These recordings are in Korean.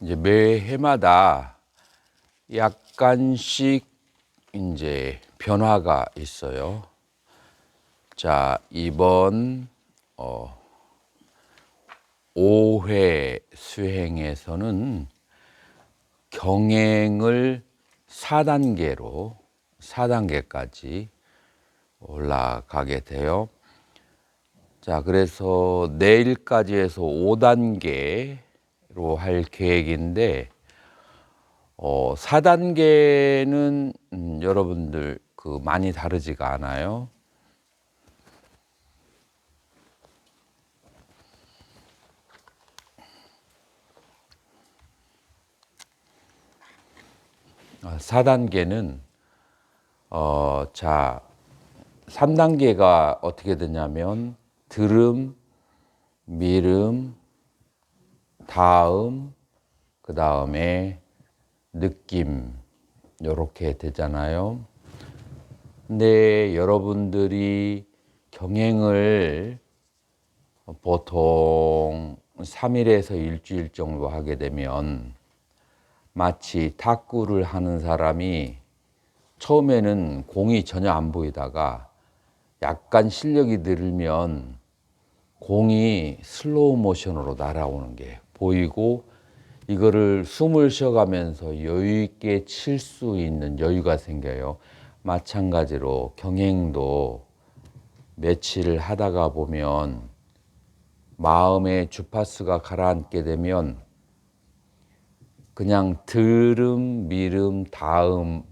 이제 매 해마다 약간씩 이제 변화가 있어요. 자, 이번 5회 수행에서는 경행을 4단계까지 올라가게 돼요. 자, 그래서 내일까지 해서 5단계로 할 계획인데 4단계는 여러분들 많이 다르지가 않아요. 아, 4단계는 자, 3단계가 어떻게 되냐면 들음, 미름, 다음, 그 다음에 느낌 이렇게 되잖아요. 근데 여러분들이 경행을 보통 3일에서 일주일 정도 하게 되면 마치 탁구를 하는 사람이 처음에는 공이 전혀 안 보이다가 약간 실력이 늘면 공이 슬로우 모션으로 날아오는 게 보이고 이거를 숨을 쉬어가면서 여유 있게 칠 수 있는 여유가 생겨요. 마찬가지로 경행도 며칠 하다가 보면 마음의 주파수가 가라앉게 되면 그냥 들음, 미름, 다음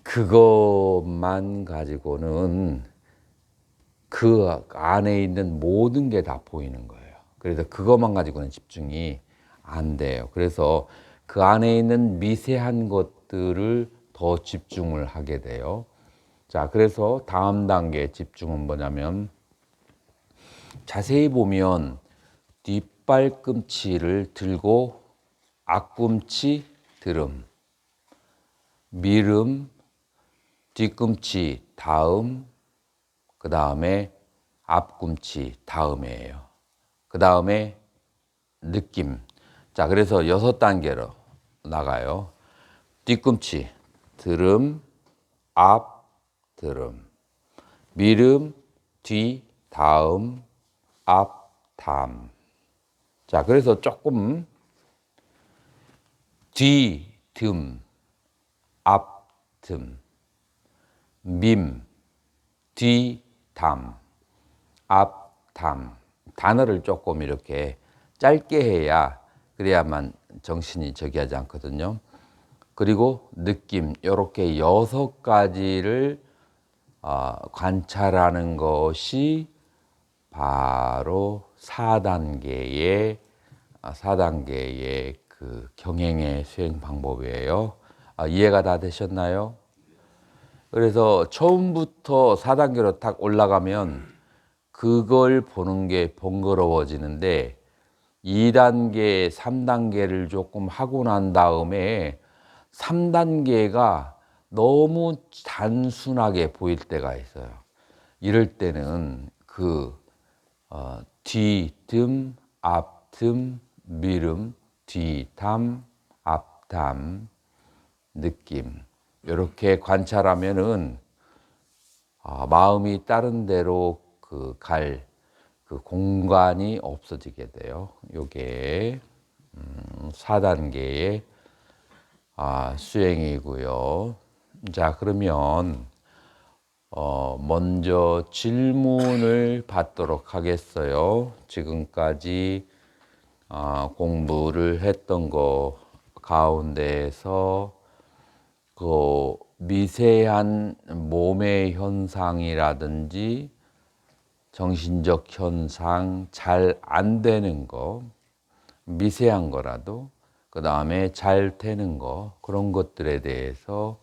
그것만 가지고는 그 안에 있는 모든 게 다 보이는 거예요. 그래서 그것만 가지고는 집중이 안 돼요. 그래서 그 안에 있는 미세한 것들을 더 집중을 하게 돼요. 자, 그래서 다음 단계 집중은 뭐냐면 자세히 보면 뒷발꿈치를 들고 앞꿈치 들음, 미름, 뒤꿈치 다음, 그 다음에 앞꿈치 다음이에요. 그 다음에 느낌. 자, 그래서 6단계로 나가요. 뒤꿈치, 들음, 앞, 들음, 미름, 뒤, 다음, 앞, 다음. 자, 그래서 조금 뒤, 듬, 앞, 듬, 밈, 뒤, 담, 앞, 담. 단어를 조금 이렇게 짧게 해야 그래야만 정신이 저기 하지 않거든요. 그리고 느낌, 이렇게 6가지를 관찰하는 것이 바로 4단계의 그 경행의 수행 방법이에요. 이해가 다 되셨나요? 그래서 처음부터 4단계로 딱 올라가면 그걸 보는 게 번거로워지는데 2단계, 3단계를 조금 하고 난 다음에 3단계가 너무 단순하게 보일 때가 있어요. 이럴 때는 뒤, 듬, 앞, 듬, 미름, 뒤, 담, 앞, 담, 느낌 이렇게 관찰하면은 마음이 다른 데로 갈 그 공간이 없어지게 돼요. 요게 4단계의 수행이고요. 자, 그러면 먼저 질문을 받도록 하겠어요. 지금까지 공부를 했던 거 가운데에서 그 미세한 몸의 현상이라든지 정신적 현상 잘 안 되는 거, 미세한 거라도 그 다음에 잘 되는 거 그런 것들에 대해서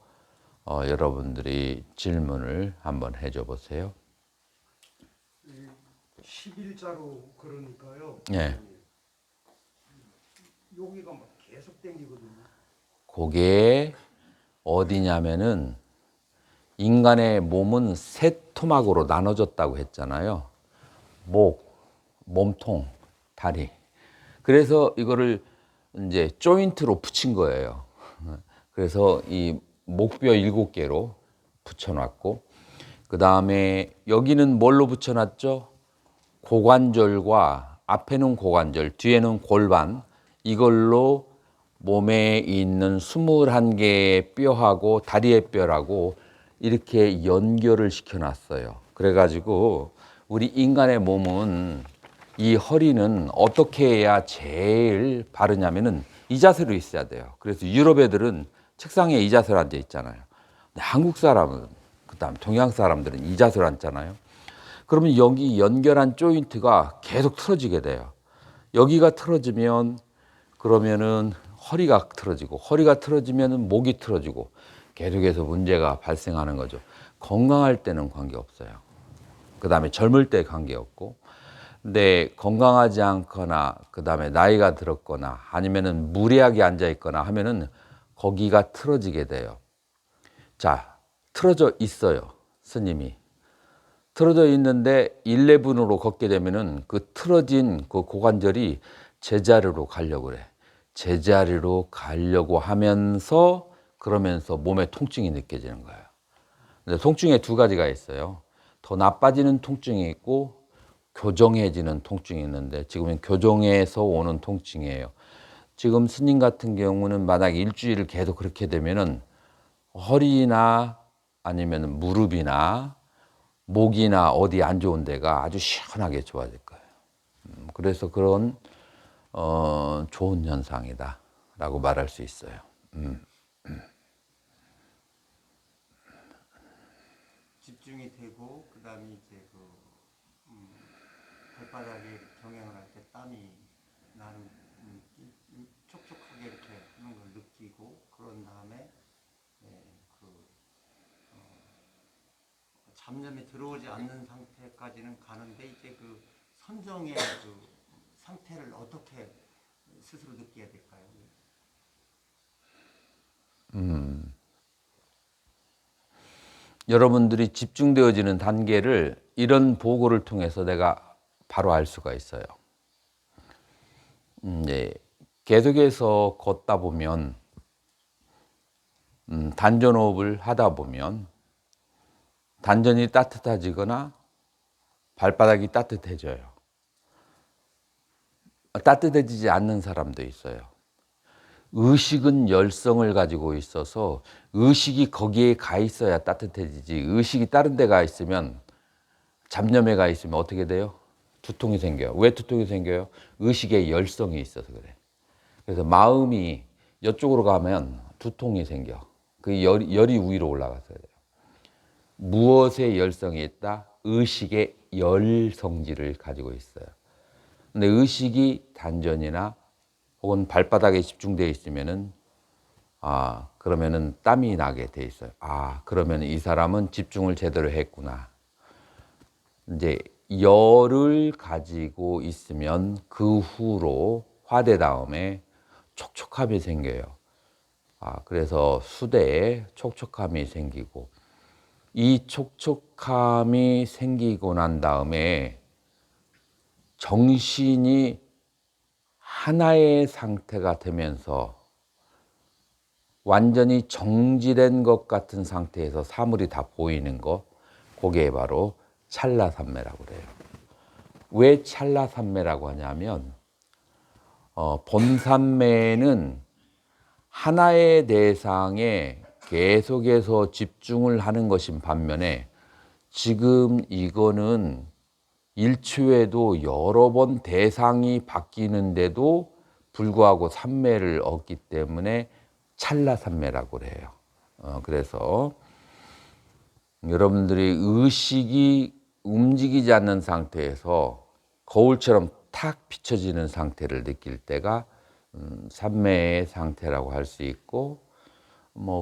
여러분들이 질문을 한번 해줘 보세요. 11자로 그러니까요. 네. 여기가 막 계속 땡기거든요. 그게 어디냐면은 인간의 몸은 세 토막으로 나눠졌다고 했잖아요. 목, 몸통, 다리. 그래서 이거를 이제 조인트로 붙인 거예요. 그래서 이 목뼈 7개로 붙여놨고, 그 다음에 여기는 뭘로 붙여놨죠? 고관절과 앞에는 고관절, 뒤에는 골반, 이걸로 몸에 있는 21개의 뼈하고 다리의 뼈라고 이렇게 연결을 시켜놨어요. 그래가지고 우리 인간의 몸은 이 허리는 어떻게 해야 제일 바르냐면은 이 자세로 있어야 돼요. 그래서 유럽 애들은 책상에 이 자세로 앉아 있잖아요. 근데 한국 사람은, 그다음 동양 사람들은 이 자세로 앉잖아요. 그러면 여기 연결한 조인트가 계속 틀어지게 돼요. 여기가 틀어지면 그러면은 허리가 틀어지고, 허리가 틀어지면은 목이 틀어지고, 계속해서 문제가 발생하는 거죠. 건강할 때는 관계없어요. 그 다음에 젊을 때 관계없고, 근데 건강하지 않거나, 그 다음에 나이가 들었거나, 아니면은 무리하게 앉아 있거나 하면은 거기가 틀어지게 돼요. 자, 틀어져 있어요. 스님이. 틀어져 있는데 11으로 걷게 되면은 그 틀어진 그 고관절이 제자리로 가려고 그래. 제자리로 가려고 하면서 그러면서 몸에 통증이 느껴지는 거예요. 근데 통증에 두 가지가 있어요. 더 나빠지는 통증이 있고 교정해지는 통증이 있는데 지금은 교정에서 오는 통증이에요. 지금 스님 같은 경우는 만약 일주일을 계속 그렇게 되면은 허리나 아니면 무릎이나 목이나 어디 안 좋은 데가 아주 시원하게 좋아질 거예요. 그래서 그런 좋은 현상이다라고 말할 수 있어요. 집중이 되고 그다음에 이제 발바닥에 경행을 할 때 땀이 나는 촉촉하게 이렇게 하는 걸 느끼고 그런 다음에 잡념이 들어오지 않는 상태까지는 가는데 이제 그 선정의 그 상태를 어떻게 스스로 느껴야 될까요? 여러분들이 집중되어지는 단계를 이런 보고를 통해서 내가 바로 알 수가 있어요. 이제 계속해서 걷다 보면 단전호흡을 하다 보면 단전이 따뜻해지거나 발바닥이 따뜻해져요. 따뜻해지지 않는 사람도 있어요. 의식은 열성을 가지고 있어서 의식이 거기에 가 있어야 따뜻해지지, 의식이 다른 데 가 있으면, 잡념에 가 있으면 어떻게 돼요? 두통이 생겨요. 왜 두통이 생겨요? 의식에 열성이 있어서 그래. 그래서 마음이 이쪽으로 가면 두통이 생겨. 그 열이 위로 올라갔어야 돼요. 무엇에 열성이 있다? 의식의 열성지를 가지고 있어요. 근데 의식이 단전이나 혹은 발바닥에 집중되어 있으면은 그러면은 땀이 나게 돼 있어요. 그러면 이 사람은 집중을 제대로 했구나. 이제 열을 가지고 있으면 그 후로 화대 다음에 촉촉함이 생겨요. 그래서 수대에 촉촉함이 생기고, 이 촉촉함이 생기고 난 다음에 정신이 하나의 상태가 되면서 완전히 정지된 것 같은 상태에서 사물이 다 보이는 거, 그게 바로 찰나산매라고 그래요. 왜 찰나산매라고 하냐면 본산매는 하나의 대상에 계속해서 집중을 하는 것인 반면에 지금 이거는 일초에도 여러 번 대상이 바뀌는데도 불구하고 산매를 얻기 때문에 찰나산매라고 그래요. 그래서 여러분들이 의식이 움직이지 않는 상태에서 거울처럼 탁 비춰지는 상태를 느낄 때가 산매의 상태라고 할 수 있고,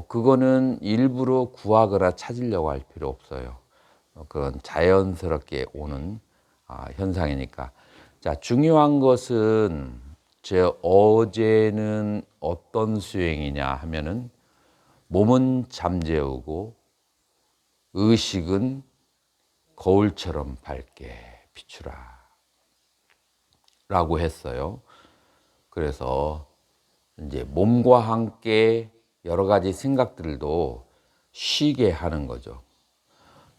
그거는 일부러 구하거나 찾으려고 할 필요 없어요. 그건 자연스럽게 오는 현상이니까. 자, 중요한 것은 제 어제는 어떤 수행이냐 하면은 몸은 잠재우고 의식은 거울처럼 밝게 비추라 라고 했어요. 그래서 이제 몸과 함께 여러 가지 생각들도 쉬게 하는 거죠.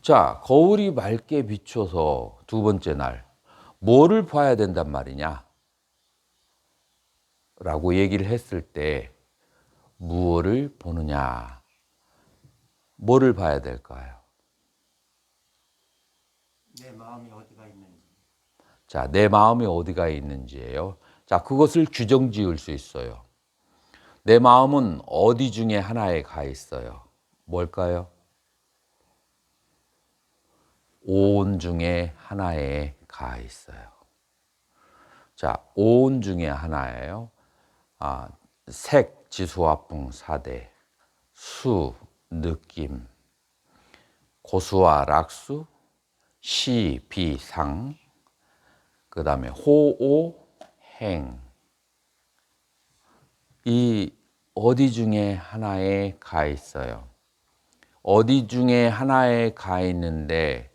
자, 거울이 맑게 비춰서 두 번째 날 뭐를 봐야 된단 말이냐? 라고 얘기를 했을 때 무엇을 보느냐? 뭐를 봐야 될까요? 내 마음이 어디가 있는지. 자, 내 마음이 어디가 있는지예요. 자, 그것을 규정 지을 수 있어요. 내 마음은 어디 중에 하나에 가 있어요. 뭘까요? 오온 중에 하나에 가 있어요. 자, 오온 중에 하나예요. 색, 지수화풍, 사대, 수, 느낌, 고수와 락수, 시, 비, 상, 그 다음에 호, 오, 행. 이 어디 중에 하나에 가 있어요. 어디 중에 하나에 가 있는데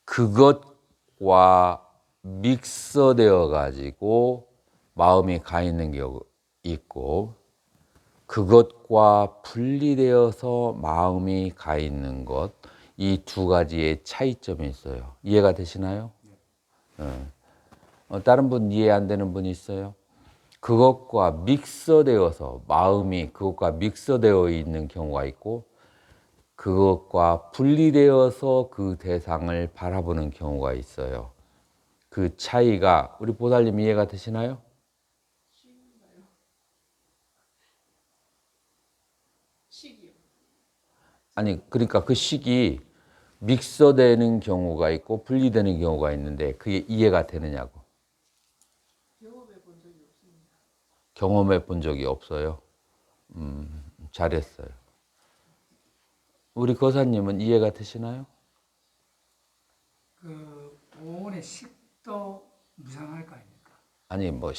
그것과 믹서되어 가지고 마음이 가 있는 경우 있고 그것과 분리되어서 마음이 가 있는 것, 이 두 가지의 차이점이 있어요. 이해가 되시나요? 다른 분 이해 안 되는 분 있어요? 그것과 믹서되어서 마음이 그것과 믹서되어 있는 경우가 있고 그것과 분리되어서 그 대상을 바라보는 경우가 있어요. 그 차이가 우리 보살님 이해가 되시나요? 식이요. 아니 그러니까 그 식이 믹서되는 경우가 있고 분리되는 경우가 있는데 그게 이해가 되느냐고. 경험해 본 적이 없습니다. 경험해 본 적이 없어요. 잘했어요. 우리 거사님은 이해가 되시나요? 그 오온의 식도 무상할 거 아닙니까? 아니 뭐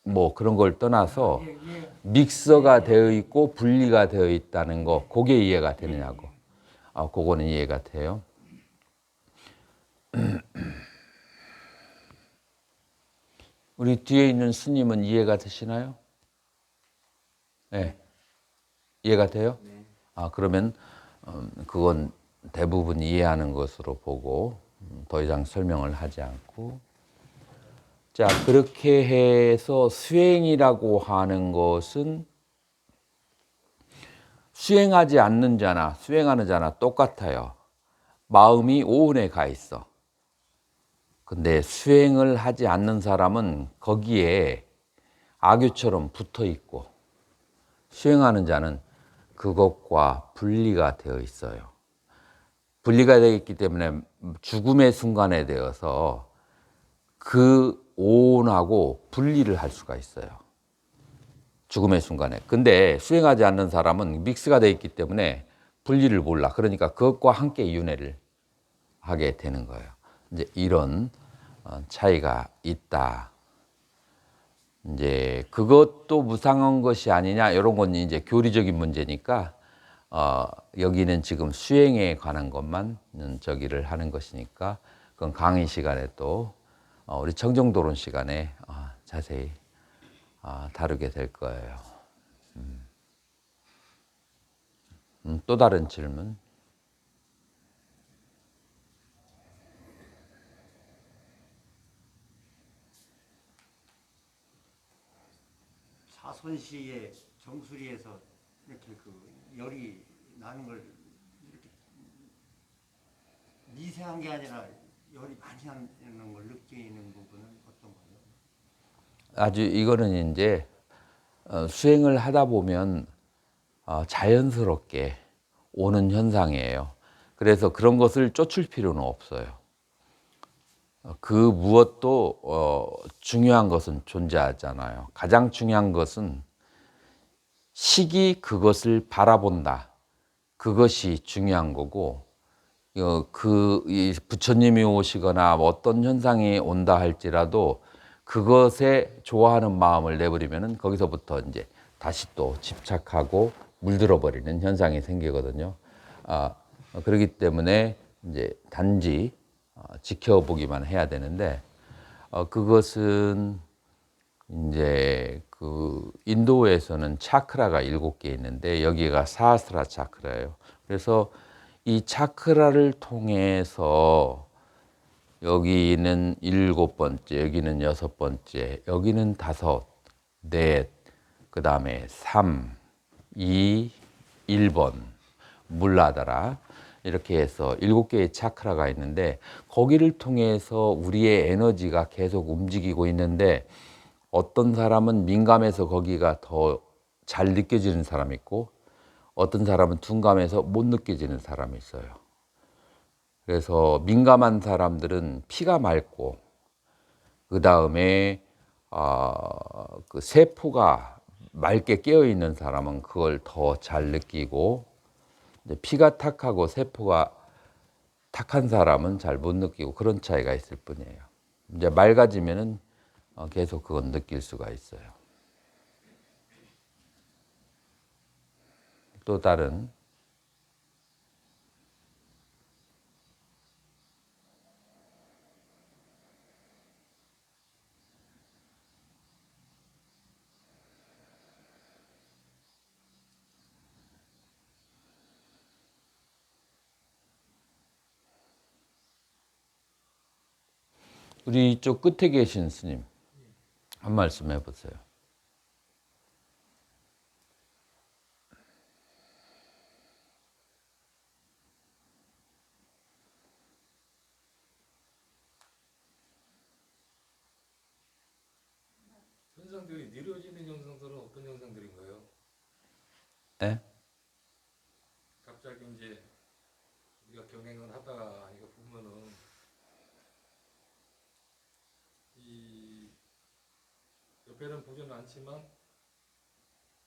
뭐 그런 걸 떠나서 예, 예. 믹서가 되어 있고 분리가 되어 있다는 거 그게 이해가 되느냐고. 그거는 이해가 돼요. 우리 뒤에 있는 스님은 이해가 되시나요? 네. 이해가 돼요? 네. 그러면 그건 대부분 이해하는 것으로 보고 더 이상 설명을 하지 않고 자 그렇게 해서 수행이라고 하는 것은 수행하지 않는 자나 수행하는 자나 똑같아요. 마음이 오온에 가 있어. 근데 수행을 하지 않는 사람은 거기에 악유처럼 붙어 있고 수행하는 자는 그것과 분리가 되어 있어요. 분리가 되어 있기 때문에 죽음의 순간에 되어서 그 오온하고 분리를 할 수가 있어요. 죽음의 순간에. 근데 수행하지 않는 사람은 믹스가 되어 있기 때문에 분리를 몰라. 그러니까 그것과 함께 윤회를 하게 되는 거예요. 이제 이런 차이가 있다. 이제 그것도 무상한 것이 아니냐 이런 건 이제 교리적인 문제니까 여기는 지금 수행에 관한 것만 저기를 하는 것이니까 그건 강의 시간에 또 우리 청정도론 시간에 자세히 다루게 될 거예요. 또 다른 질문? 사손시의 정수리에서 이렇게 그 열이 나는 걸 이렇게 미세한 게 아니라 열이 많이 나는 걸 느끼는 부분은 어떤 거예요? 아주 이거는 이제 수행을 하다 보면 자연스럽게 오는 현상이에요. 그래서 그런 것을 쫓을 필요는 없어요. 그 무엇도 중요한 것은 존재하잖아요. 가장 중요한 것은 식이 그것을 바라본다. 그것이 중요한 거고 이 부처님이 오시거나 어떤 현상이 온다 할지라도 그것에 좋아하는 마음을 내버리면은 거기서부터 이제 다시 또 집착하고 물들어 버리는 현상이 생기거든요. 그렇기 때문에 이제 단지 지켜보기만 해야 되는데 그것은 이제 그 인도에서는 차크라가 7개 있는데 여기가 사하스라 차크라예요. 그래서 이 차크라를 통해서 여기는 7번째, 여기는 6번째, 여기는 5, 4, 그 다음에 3, 2, 1번 물라다라 이렇게 해서 7개의 차크라가 있는데 거기를 통해서 우리의 에너지가 계속 움직이고 있는데 어떤 사람은 민감해서 거기가 더 잘 느껴지는 사람이 있고 어떤 사람은 둔감해서 못 느껴지는 사람이 있어요. 그래서 민감한 사람들은 피가 맑고 그 다음에 그 세포가 맑게 깨어 있는 사람은 그걸 더 잘 느끼고 피가 탁하고 세포가 탁한 사람은 잘 못 느끼고 그런 차이가 있을 뿐이에요. 이제 맑아지면은 계속 그건 느낄 수가 있어요. 또 다른 우리 이쪽 끝에 계신 스님 한 말씀 해보세요. 현상들이 느려지는 현상들은 어떤 현상들인가요? 네? 갑자기 이제 우리가 경행을 하다가 이거 보면은 이 옆에는 보지는 않지만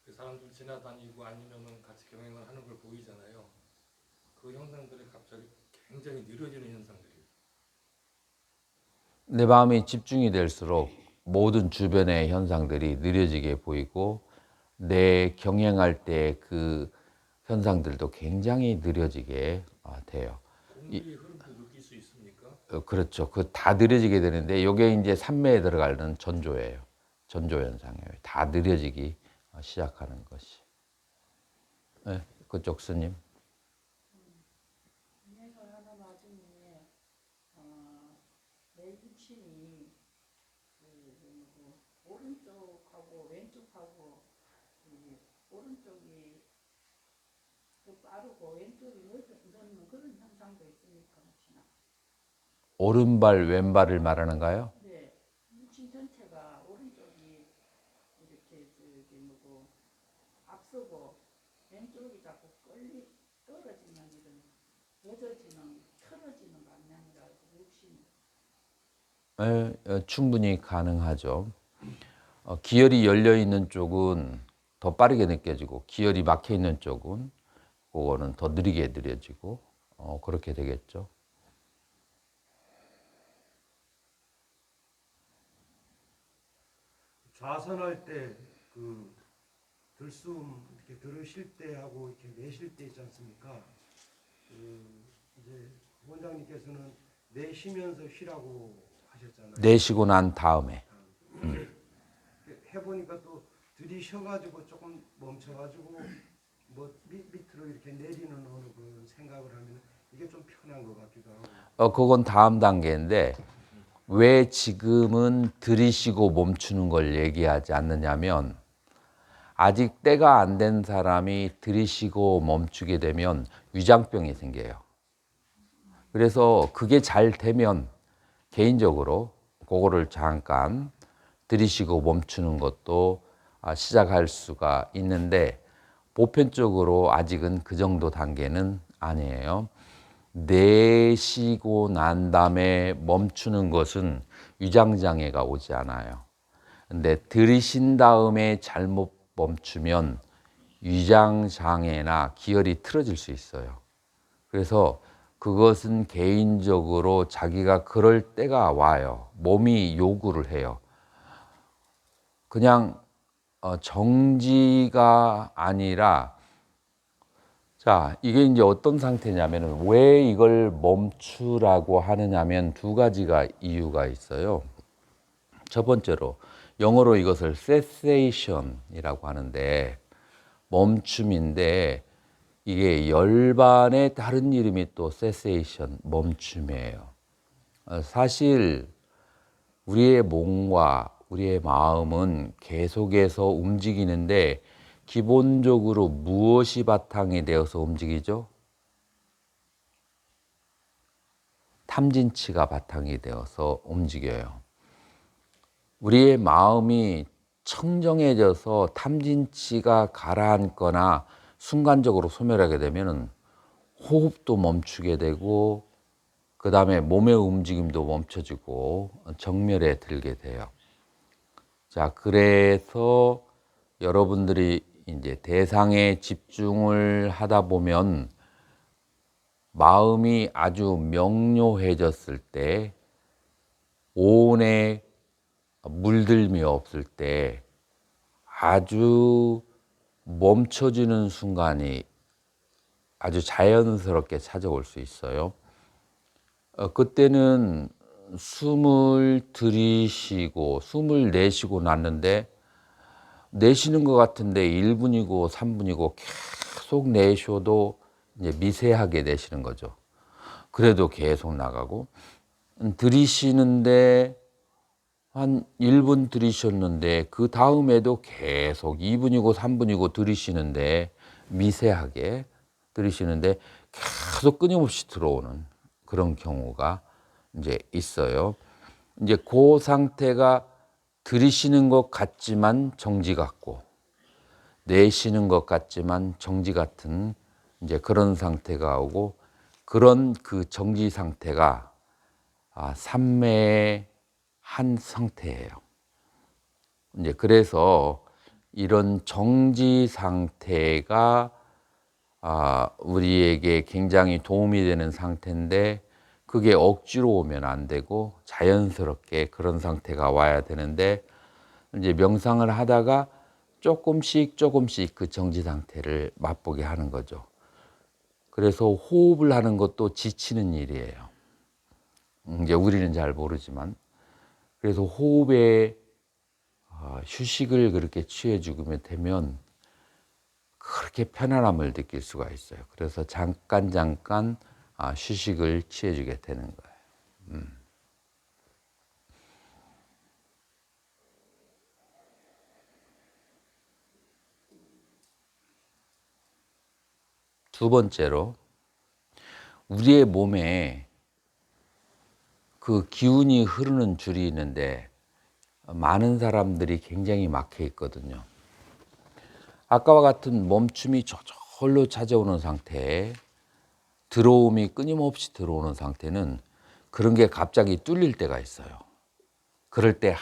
그 사람들 지나다니고 아니면은 같이 경행을 하는 걸 보이잖아요. 그 현상들이 갑자기 굉장히 느려지는 현상들이에요. 내 마음이 집중이 될수록 모든 주변의 현상들이 느려지게 보이고 내 경행할 때 그 현상들도 굉장히 느려지게 돼요. 공기의 흐름도 느낄 수 있습니까? 그렇죠. 그 다 느려지게 되는데 이게 이제 삼매에 들어가는 전조예요. 전조 현상이에요. 다 느려지기 시작하는 것이. 네, 그쪽 스님. 그래서 하나 나중에 내 육신이 오른쪽하고 왼쪽하고 오른쪽이 더 빠르고 왼쪽이 늦는 그런 현상도 있으니까 혹시나. 오른발 왼발을 말하는가요? 네, 육신 전체가 오른쪽이 이렇게 앞서고 왼쪽이 자꾸 떨어지는 이런 늦어지는 틀어지는 방향이라 육신이. 충분히 가능하죠. 기혈이 열려 있는 쪽은 더 빠르게 느껴지고 기혈이 막혀 있는 쪽은 그거는 더 느리게 느려지고 그렇게 되겠죠. 좌선할 때 그 들숨 이렇게 들으실 때 하고 이렇게 내쉴 때 있지 않습니까? 이제 원장님께서는 내쉬면서 쉬라고 하셨잖아요. 내쉬고 난 다음에 해보니까 또 들이셔가지고 조금 멈춰가지고 뭐 밑으로 이렇게 내리는 어느 그 생각을 하면 이게 좀 편한 것 같기도 하고. 그건 다음 단계인데 왜 지금은 들이쉬고 멈추는 걸 얘기하지 않느냐면 아직 때가 안 된 사람이 들이쉬고 멈추게 되면 위장병이 생겨요. 그래서 그게 잘 되면 개인적으로 그거를 잠깐 들이쉬고 멈추는 것도 시작할 수가 있는데 보편적으로 아직은 그 정도 단계는 아니에요. 내쉬고 난 다음에 멈추는 것은 위장장애가 오지 않아요. 근데 들이쉰 다음에 잘못 멈추면 위장장애나 기혈이 틀어질 수 있어요. 그래서 그것은 개인적으로 자기가 그럴 때가 와요. 몸이 요구를 해요. 그냥 정지가 아니라 자, 이게 이제 어떤 상태냐면은 왜 이걸 멈추라고 하느냐면 두 가지가 이유가 있어요. 첫 번째로 영어로 이것을 cessation이라고 하는데 멈춤인데 이게 열반의 다른 이름이 또 cessation, 멈춤이에요. 사실 우리의 몸과 우리의 마음은 계속해서 움직이는데 기본적으로 무엇이 바탕이 되어서 움직이죠? 탐진치가 바탕이 되어서 움직여요. 우리의 마음이 청정해져서 탐진치가 가라앉거나 순간적으로 소멸하게 되면 호흡도 멈추게 되고 그 다음에 몸의 움직임도 멈춰지고 정멸에 들게 돼요. 자, 그래서 여러분들이 이제 대상에 집중을 하다 보면 마음이 아주 명료해졌을 때, 오온에 물들미 없을 때 아주 멈춰지는 순간이 아주 자연스럽게 찾아올 수 있어요. 그때는 숨을 들이쉬고 숨을 내쉬고 났는데 내쉬는 것 같은데 1분이고 3분이고 계속 내쉬어도 이제 미세하게 내쉬는 거죠. 그래도 계속 나가고 들이쉬는데 한 1분 들이쉬었는데 그 다음에도 계속 2분이고 3분이고 들이쉬는데 미세하게 들이쉬는데 계속 끊임없이 들어오는 그런 경우가 이제 있어요. 이제 그 상태가 들이쉬는 것 같지만 정지 같고 내쉬는 것 같지만 정지 같은 이제 그런 상태가 오고 그런 그 정지 상태가 삼매의 한 상태예요. 이제 그래서 이런 정지 상태가 우리에게 굉장히 도움이 되는 상태인데 그게 억지로 오면 안 되고 자연스럽게 그런 상태가 와야 되는데 이제 명상을 하다가 조금씩 그 정지 상태를 맛보게 하는 거죠. 그래서 호흡을 하는 것도 지치는 일이에요. 이제 우리는 잘 모르지만 그래서 호흡에 휴식을 그렇게 취해주면 되면 그렇게 편안함을 느낄 수가 있어요. 그래서 잠깐 휴식을 취해주게 되는 거예요. 두 번째로 우리의 몸에 그 기운이 흐르는 줄이 있는데 많은 사람들이 굉장히 막혀 있거든요. 아까와 같은 멈춤이 저절로 찾아오는 상태, 들어옴이 끊임없이 들어오는 상태는 그런 게 갑자기 뚫릴 때가 있어요. 그럴 때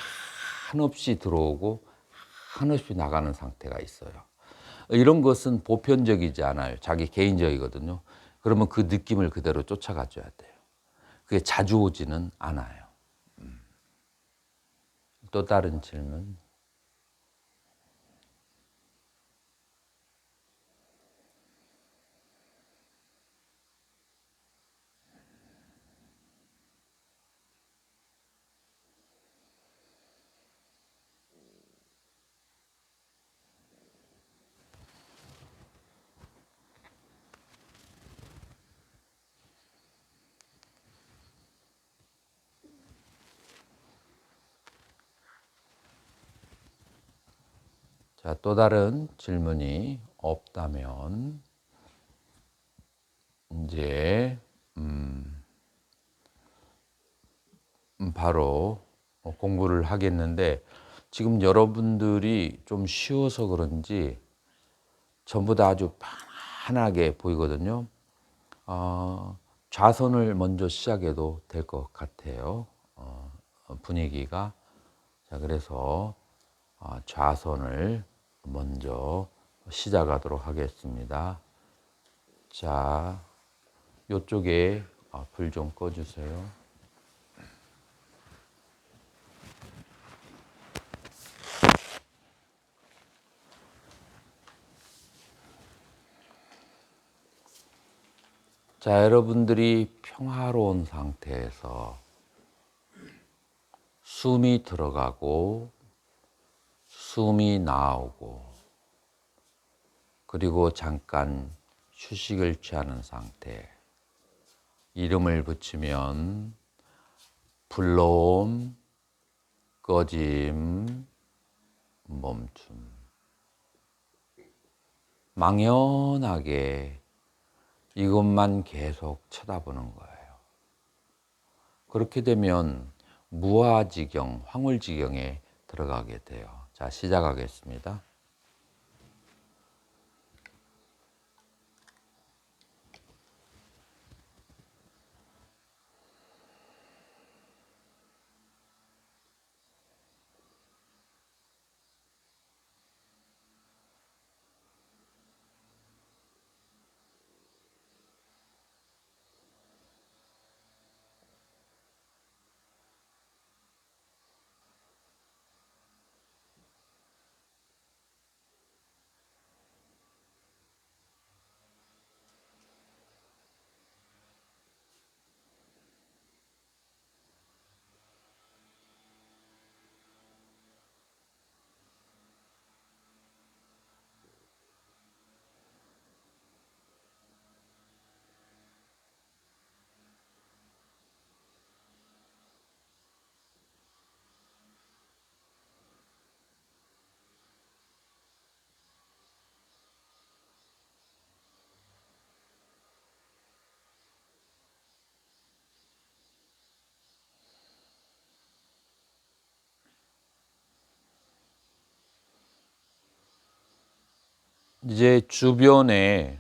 한없이 들어오고 한없이 나가는 상태가 있어요. 이런 것은 보편적이지 않아요. 자기 개인적이거든요. 그러면 그 느낌을 그대로 쫓아가줘야 돼요. 그게 자주 오지는 않아요. 또 다른 질문. 자, 또 다른 질문이 없다면 이제 바로 공부를 하겠는데 지금 여러분들이 좀 쉬워서 그런지 전부 다 아주 편안하게 보이거든요. 좌선을 먼저 시작해도 될 것 같아요. 분위기가. 자, 그래서 좌선을 먼저 시작하도록 하겠습니다. 자, 이쪽에 불 좀 꺼주세요. 자, 여러분들이 평화로운 상태에서 숨이 들어가고 숨이 나오고 그리고 잠깐 휴식을 취하는 상태. 이름을 붙이면 불러옴, 꺼짐, 멈춤. 망연하게 이것만 계속 쳐다보는 거예요. 그렇게 되면 무아지경, 황홀지경에 들어가게 돼요. 자, 시작하겠습니다. 이제 주변에